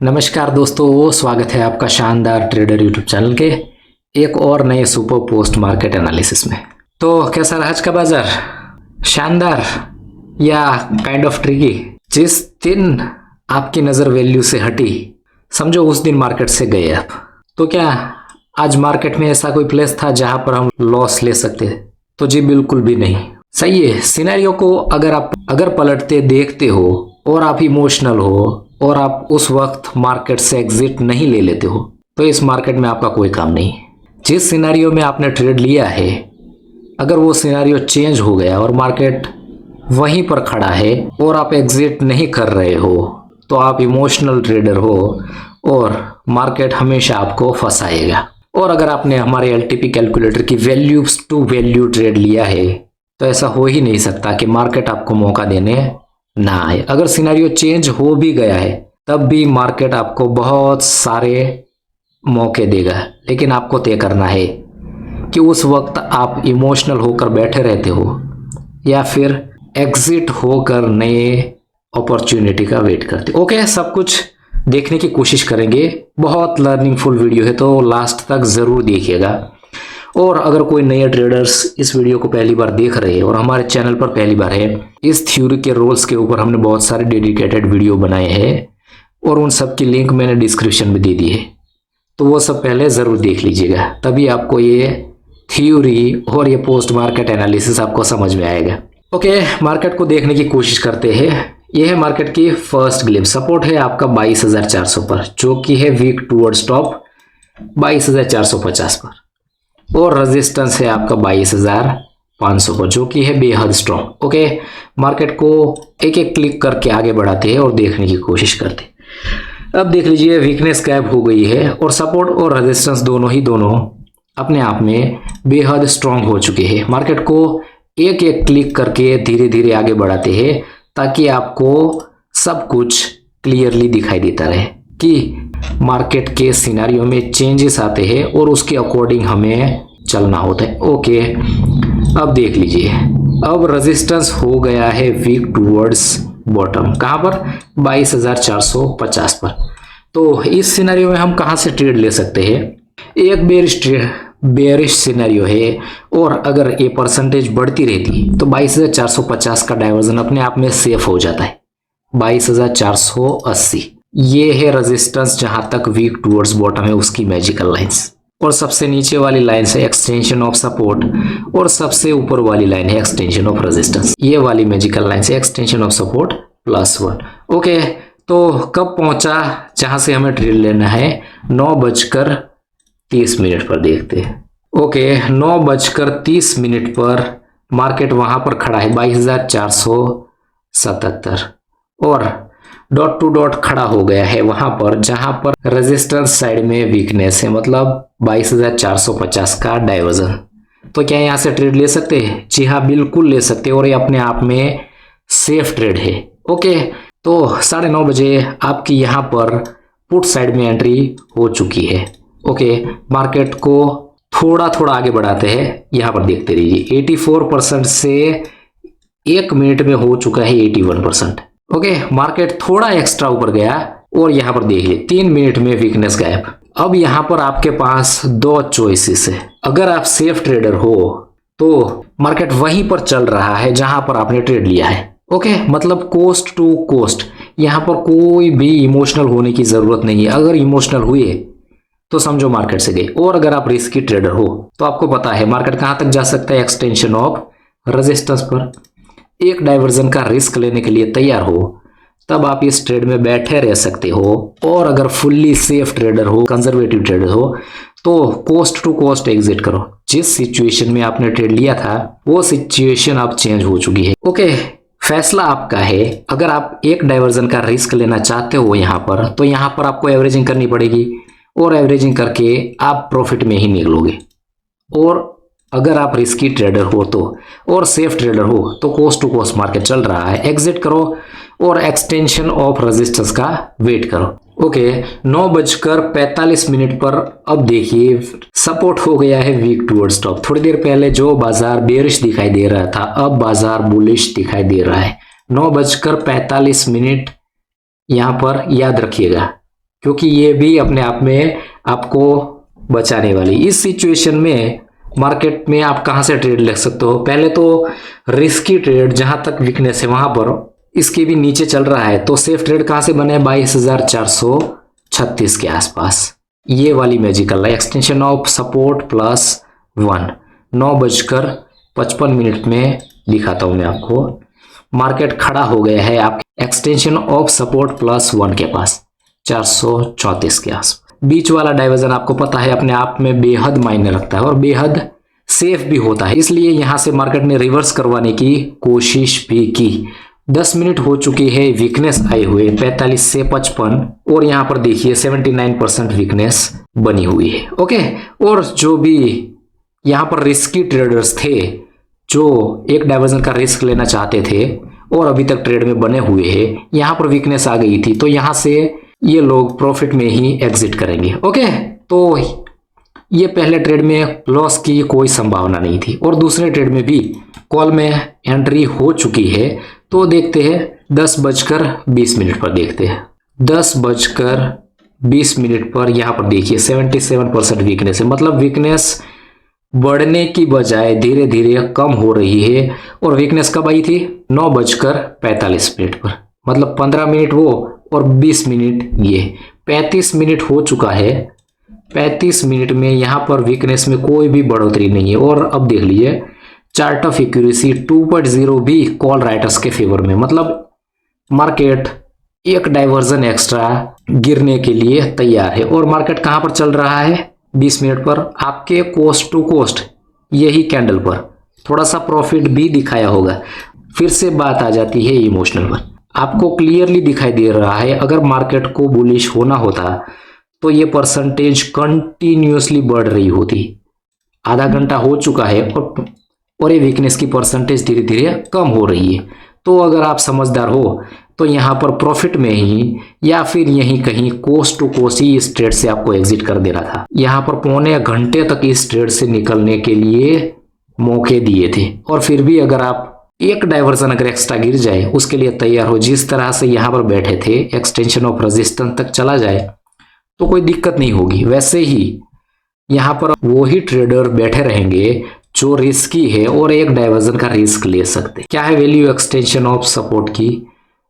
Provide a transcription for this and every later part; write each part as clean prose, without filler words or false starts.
नमस्कार दोस्तों, स्वागत है आपका शानदार ट्रेडर यूट्यूब चैनल के एक और नए सुपर पोस्ट मार्केट एनालिसिस में। तो कैसा रहा आज का बाजार? शानदार या काइंड ऑफ ट्रिकी? जिस दिन आपकी नज़र वैल्यू से हटी, समझो उस दिन मार्केट से गए आप। तो क्या आज मार्केट में ऐसा कोई प्लेस था जहां पर हम लॉस ले सकते? तो जी बिल्कुल भी नहीं। सही है, सिनेरियो को अगर पलटते देखते हो और आप इमोशनल हो और आप उस वक्त मार्केट से एग्जिट नहीं ले लेते हो तो इस मार्केट में आपका कोई काम नहीं। जिस सिनेरियो में आपने ट्रेड लिया है, अगर वो सिनेरियो चेंज हो गया और मार्केट वहीं पर खड़ा है और आप एग्जिट नहीं कर रहे हो तो आप इमोशनल ट्रेडर हो और मार्केट हमेशा आपको फंसाएगा। और अगर आपने हमारे एलटीपी कैलकुलेटर की वैल्यू टू वैल्यू ट्रेड लिया है तो ऐसा हो ही नहीं सकता कि मार्केट आपको मौका देने ना आए। अगर सिनेरियो चेंज हो भी गया है तब भी मार्केट आपको बहुत सारे मौके देगा, लेकिन आपको तय करना है कि उस वक्त आप इमोशनल होकर बैठे रहते हो या फिर एग्जिट होकर नए अपॉर्चुनिटी का वेट करते हो। ओके, सब कुछ देखने की कोशिश करेंगे। बहुत लर्निंगफुल वीडियो है तो लास्ट तक ज़रूर देखिएगा। और अगर कोई नए ट्रेडर्स इस वीडियो को पहली बार देख रहे हैं और हमारे चैनल पर पहली बार है, इस थ्योरी के रोल्स के ऊपर हमने बहुत सारे डेडिकेटेड वीडियो बनाए हैं और उन सब की लिंक मैंने डिस्क्रिप्शन में दे दी है, तो वो सब पहले ज़रूर देख लीजिएगा, तभी आपको ये थ्योरी और ये पोस्ट मार्केट एनालिसिस आपको समझ में आएगा। ओके, मार्केट को देखने की कोशिश करते हैं। यह है मार्केट की फर्स्ट ग्लिम्स। सपोर्ट है आपका 22,400 पर, जो कि है वीक टूवर्ड्स टॉप 22,450 पर, और रेजिस्टेंस है आपका 22,500 पर, जो कि है बेहद स्ट्रॉन्ग। ओके, मार्केट को एक एक क्लिक करके आगे बढ़ाते हैं और देखने की कोशिश करते हैं। अब देख लीजिए, वीकनेस गैप हो गई है और सपोर्ट और रेजिस्टेंस दोनों अपने आप में बेहद स्ट्रॉन्ग हो चुके हैं। मार्केट को एक एक क्लिक करके धीरे धीरे आगे बढ़ाते हैं ताकि आपको सब कुछ क्लियरली दिखाई देता रहे कि मार्केट के सिनेरियो में चेंजेस आते हैं और उसके अकॉर्डिंग हमें चलना होता है। ओके, अब देख लीजिए, अब रेजिस्टेंस हो गया है वीक टूवर्ड्स बॉटम। कहां पर? 22,450 पर। तो इस सिनेरियो में हम कहां से ट्रेड ले सकते हैं? एक बेयरिश सिनेरियो है और अगर ये परसेंटेज बढ़ती रहती तो 22,450 का डाइवर्जन अपने आप में सेफ हो जाता है। 22,480 ये है रेजिस्टेंस जहां तक वीक टूवर्ड्स बॉटम है उसकी मैजिकल लाइंस, और सबसे नीचे वाली लाइन है एक्सटेंशन ऑफ सपोर्ट और सबसे ऊपर वाली लाइन है एक्सटेंशन ऑफ रेजिस्टेंस। ये वाली मैजिकल लाइन है एक्सटेंशन ऑफ सपोर्ट +1। ओके, तो कब पहुंचा जहां से हमें ट्रेड लेना है? 9:30 पर देखते हैं। ओके, 9:30 पर मार्केट वहां पर खड़ा है 22,477 और डॉट टू डॉट खड़ा हो गया है वहां पर जहां पर रेजिस्टेंस साइड में वीकनेस है, मतलब 22,450 का डाइवर्जन। तो क्या यहां से ट्रेड ले सकते हैं? जी हाँ, बिल्कुल ले सकते हैं और ये अपने आप में सेफ ट्रेड है। ओके, तो 9:30 बजे आपकी यहां पर पुट साइड में एंट्री हो चुकी है। ओके, मार्केट को थोड़ा थोड़ा आगे बढ़ाते हैं। यहां पर देखते रहिए, 84% से 1 मिनट में हो चुका है 81%। ओके, मार्केट थोड़ा एक्स्ट्रा ऊपर गया और यहां पर देखिए 3 मिनट में वीकनेस गैप। अब यहां पर आपके पास 2 चॉइसेस है। अगर आप सेफ ट्रेडर हो तो मार्केट वहीं पर चल रहा है जहां पर आपने ट्रेड लिया है। ओके, मतलब कोस्ट टू कोस्ट, यहां पर कोई भी इमोशनल होने की जरूरत नहीं है। अगर इमोशनल हुए तो समझो मार्केट से गए। और अगर आप रिस्की ट्रेडर हो तो आपको पता है मार्केट कहां तक जा सकता है? एक्सटेंशन ऑफ रेजिस्टेंस पर। एक डाइवर्जन का रिस्क लेने के लिए तैयार हो तब आप इस ट्रेड में बैठे रह सकते हो। और अगर फुल्ली सेफ ट्रेडर हो, कंजर्वेटिव ट्रेडर हो, तो कोस्ट टू कोस्ट एग्जिट करो। जिस सिचुएशन में आपने ट्रेड लिया था वो सिचुएशन अब चेंज हो चुकी है। ओके, फैसला आपका है। अगर आप एक डाइवर्जन का रिस्क लेना चाहते हो यहां पर, तो यहां पर आपको एवरेजिंग करनी पड़ेगी और एवरेजिंग करके आप प्रॉफिट में ही निकलोगे। और अगर आप रिस्की ट्रेडर हो तो और सेफ ट्रेडर हो तो कोस्ट टू कोस्ट मार्केट चल रहा है, एग्जिट करो और एक्सटेंशन ऑफ रेजिस्टेंस का वेट करो। ओके, 9:45 पर अब देखिए सपोर्ट हो गया है वीक टूवर्ड्स टॉप। थोड़ी देर पहले जो बाजार बेरिश दिखाई दे रहा था अब बाजार बुलिश दिखाई दे रहा है। 9:45 यहां पर याद रखिएगा क्योंकि ये भी अपने आप में आपको बचाने वाली। इस सिचुएशन में मार्केट में आप कहां से ट्रेड ले सकते हो? पहले तो रिस्की ट्रेड, जहां तक वीकनेस है वहां पर, इसके भी नीचे चल रहा है तो सेफ ट्रेड कहां से बने? 22,436 के आसपास। ये वाली मैजिकल है, एक्सटेंशन ऑफ सपोर्ट +1, 9:55 में दिखाता हूं मैं आपको। मार्केट खड़ा हो गया है आप एक्सटेंशन ऑफ सपोर्ट +1 के पास 434 के आसपास। बीच वाला डाइवर्जन आपको पता है अपने आप में बेहद मायने रखता है और बेहद सेफ भी होता है, इसलिए यहां से मार्केट ने रिवर्स करवाने की कोशिश भी की। 10 मिनट हो चुकी है वीकनेस आए हुए 45 से 55, और यहां पर देखिए 79% वीकनेस बनी हुई है। ओके, और जो भी यहां पर रिस्की ट्रेडर्स थे जो एक डाइवर्जन का रिस्क लेना चाहते थे और अभी तक ट्रेड में बने हुए हैं, यहां पर वीकनेस आ गई थी तो यहां से ये लोग प्रॉफिट में ही एग्जिट करेंगे। ओके, तो ये पहले ट्रेड में लॉस की कोई संभावना नहीं थी और दूसरे ट्रेड में भी कॉल में एंट्री हो चुकी है। तो देखते हैं 10:20 पर देखते हैं 10:20 पर यहां पर देखिए 77% वीकनेस है, मतलब वीकनेस बढ़ने की बजाय धीरे धीरे कम हो रही है। और वीकनेस कब आई थी? 9:45 पर, मतलब 15 मिनट वो और 20 मिनट ये, 35 मिनट हो चुका है। 35 मिनट में यहां पर वीकनेस में कोई भी बढ़ोतरी नहीं है। और अब देख लीजिए चार्ट ऑफ एक्यूरेसी 2.0 भी कॉल राइटर्स के फेवर में, मतलब मार्केट एक डाइवर्जन एक्स्ट्रा गिरने के लिए तैयार है। और मार्केट कहां पर चल रहा है? 20 मिनट पर आपके कोस्ट टू कोस्ट यही कैंडल पर थोड़ा सा प्रॉफिट भी दिखाया होगा। फिर से बात आ जाती है इमोशनल पर, आपको क्लियरली दिखाई दे रहा है अगर मार्केट को बुलिश होना होता तो ये परसेंटेज कंटिन्यूअसली बढ़ रही होती। आधा घंटा हो चुका है और ये वीकनेस की परसेंटेज धीरे धीरे कम हो रही है। तो अगर आप समझदार हो तो यहाँ पर प्रॉफिट में ही या फिर यहीं कहीं कोस्ट टू कोस्ट ही इस ट्रेड से आपको एग्जिट कर देना था। यहाँ पर पौने घंटे तक इस ट्रेड से निकलने के लिए मौके दिए थे और फिर भी अगर आप एक डाइवर्जन अगर एक्स्ट्रा गिर जाए उसके लिए तैयार हो, जिस तरह से यहाँ पर बैठे थे एक्सटेंशन ऑफ रेजिस्टेंस तक चला जाए तो कोई दिक्कत नहीं होगी। वैसे ही यहाँ पर वही ट्रेडर बैठे रहेंगे जो रिस्की है और एक डाइवर्जन का रिस्क ले सकते। क्या है वैल्यू एक्सटेंशन ऑफ सपोर्ट की?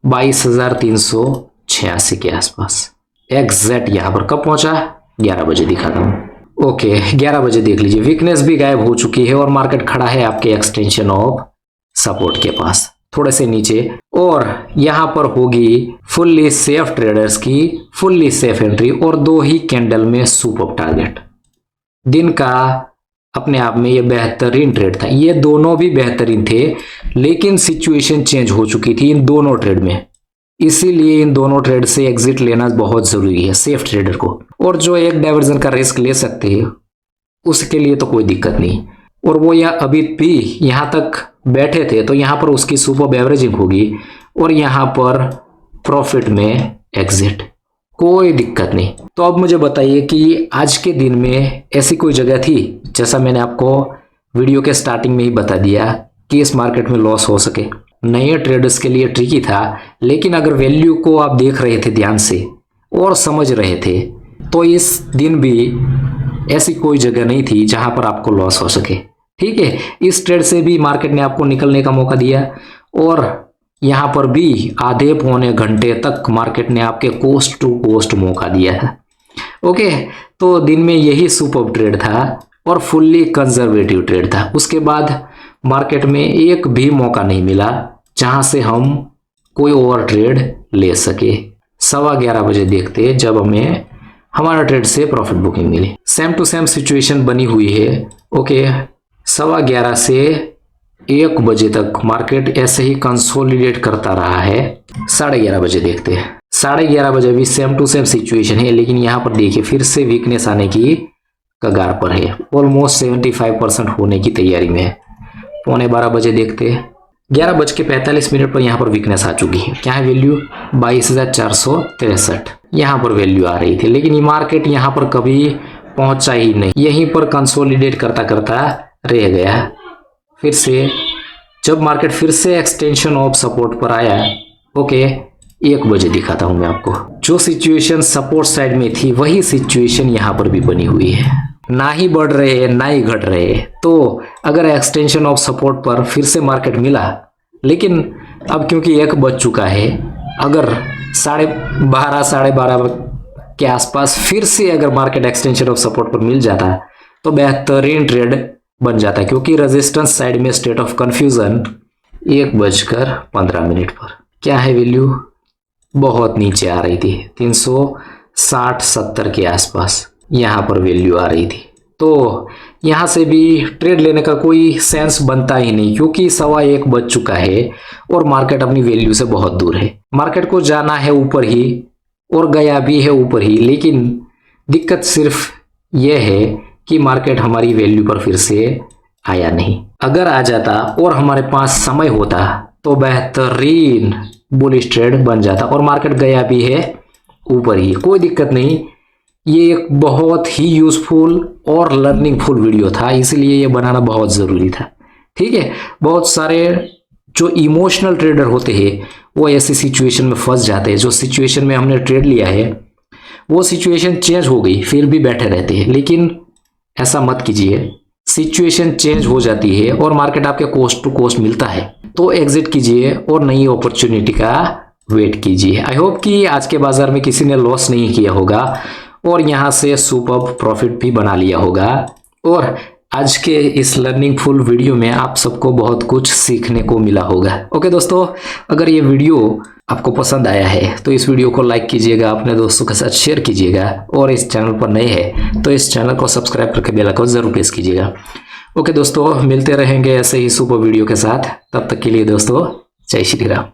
22,386 के आसपास। एग्जैक्ट यहाँ पर कब पहुंचा? 11 बजे दिखाता हूं। ओके, 11 बजे देख लीजिए वीकनेस भी गायब हो चुकी है और मार्केट खड़ा है आपके एक्सटेंशन ऑफ सपोर्ट के पास थोड़े से नीचे। और यहां पर होगी फुल्ली सेफ ट्रेडर्स की फुल्ली सेफ एंट्री और 2 ही कैंडल में सुपर टारगेट। दिन का अपने आप में ये बेहतरीन ट्रेड था, ये दोनों भी बेहतरीन थे, लेकिन सिचुएशन चेंज हो चुकी थी इन दोनों ट्रेड में, इसीलिए इन दोनों ट्रेड से एग्जिट लेना बहुत जरूरी है सेफ ट्रेडर को। और जो एक डाइवर्जन का रिस्क ले सकते हैं उसके लिए तो कोई दिक्कत नहीं। और वो यहाँ अभी भी यहाँ तक बैठे थे तो यहाँ पर उसकी सुपर एवरेजिंग होगी और यहाँ पर प्रॉफिट में एग्जिट, कोई दिक्कत नहीं। तो अब मुझे बताइए कि आज के दिन में ऐसी कोई जगह थी, जैसा मैंने आपको वीडियो के स्टार्टिंग में ही बता दिया कि इस मार्केट में लॉस हो सके। नए ट्रेडर्स के लिए ट्रिकी था, लेकिन अगर वैल्यू को आप देख रहे थे ध्यान से और समझ रहे थे तो इस दिन भी ऐसी कोई जगह नहीं थी जहां पर आपको लॉस हो सके। ठीक है, इस ट्रेड से भी मार्केट ने आपको निकलने का मौका दिया और यहां पर भी आधे पौने घंटे तक मार्केट ने आपके कोस्ट टू कोस्ट मौका दिया था। ओके, तो दिन में यही सुपर ट्रेड था और फुल्ली कंजर्वेटिव ट्रेड था। उसके बाद मार्केट में एक भी मौका नहीं मिला जहां से हम कोई और ट्रेड ले सके। 11:15 बजे देखते जब हमें हमारा ट्रेड से प्रॉफिट बुकिंग मिली। सेम टू सेम सिचुएशन बनी हुई है। ओके, 11:15 से 1 बजे तक मार्केट ऐसे ही कंसोलिडेट करता रहा है। 11:30 बजे देखते हैं। 11:30 बजे भी सेम टू सेम सिचुएशन है, लेकिन यहाँ पर देखिए फिर से वीकनेस आने की कगार पर है, ऑलमोस्ट 75% होने की तैयारी में है। 11:15 बजे देखते हैं। 11:45 पर यहाँ पर वीकनेस आ चुकी है। क्या है वैल्यू? 22,463 यहाँ पर वैल्यू आ रही थी, लेकिन ये मार्केट यहाँ पर कभी पहुंचा ही नहीं, यहीं पर कंसोलिडेट करता करता रह गया। फिर से जब मार्केट फिर से एक्सटेंशन ऑफ सपोर्ट पर आया, ओके, 1 बजे दिखाता हूं मैं आपको। जो सिचुएशन सपोर्ट साइड में थी वही सिचुएशन यहां पर भी बनी हुई है, ना ही बढ़ रहे हैं ना ही घट रहे हैं। तो अगर एक्सटेंशन ऑफ सपोर्ट पर फिर से मार्केट मिला, लेकिन अब क्योंकि 1 बज चुका है, अगर 12:30 12:30 के आसपास फिर से अगर मार्केट एक्सटेंशन ऑफ सपोर्ट पर मिल जाता तो बेहतरीन ट्रेड बन जाता, क्योंकि रेजिस्टेंस साइड में स्टेट ऑफ कंफ्यूजन 1:15 पर क्या है वैल्यू, बहुत नीचे आ रही थी, 360-70 के आसपास यहां पर वैल्यू आ रही थी। तो यहां से भी ट्रेड लेने का कोई सेंस बनता ही नहीं, क्योंकि 1:15 बज चुका है और मार्केट अपनी वैल्यू से बहुत दूर है। मार्केट को जाना है ऊपर ही और गया भी है ऊपर ही, लेकिन दिक्कत सिर्फ यह है कि मार्केट हमारी वैल्यू पर फिर से आया नहीं। अगर आ जाता और हमारे पास समय होता तो बेहतरीन बुलिश ट्रेड बन जाता, और मार्केट गया भी है ऊपर ही, कोई दिक्कत नहीं। ये एक बहुत ही यूजफुल और लर्निंगफुल वीडियो था, इसलिए ये बनाना बहुत ज़रूरी था। ठीक है, बहुत सारे जो इमोशनल ट्रेडर होते हैं वो ऐसी सिचुएशन में फंस जाते हैं। जो सिचुएशन में हमने ट्रेड लिया है वो सिचुएशन चेंज हो गई फिर भी बैठे रहते हैं, लेकिन ऐसा मत कीजिए। सिचुएशन चेंज हो जाती है और मार्केट आपके कोस्ट टू कोस्ट मिलता है तो एग्जिट कीजिए और नई अपॉर्चुनिटी का वेट कीजिए। आई होप कि आज के बाजार में किसी ने लॉस नहीं किया होगा और यहाँ से सुपर प्रॉफिट भी बना लिया होगा। और आज के इस लर्निंगफुल वीडियो में आप सबको बहुत कुछ सीखने को मिला होगा। ओके दोस्तों, अगर ये वीडियो आपको पसंद आया है तो इस वीडियो को लाइक कीजिएगा, अपने दोस्तों के साथ शेयर कीजिएगा, और इस चैनल पर नए हैं तो इस चैनल को सब्सक्राइब करके बेल आइकन जरूर प्रेस कीजिएगा। ओके दोस्तों, मिलते रहेंगे ऐसे ही सुपर वीडियो के साथ। तब तक के लिए दोस्तों, जय श्री राम।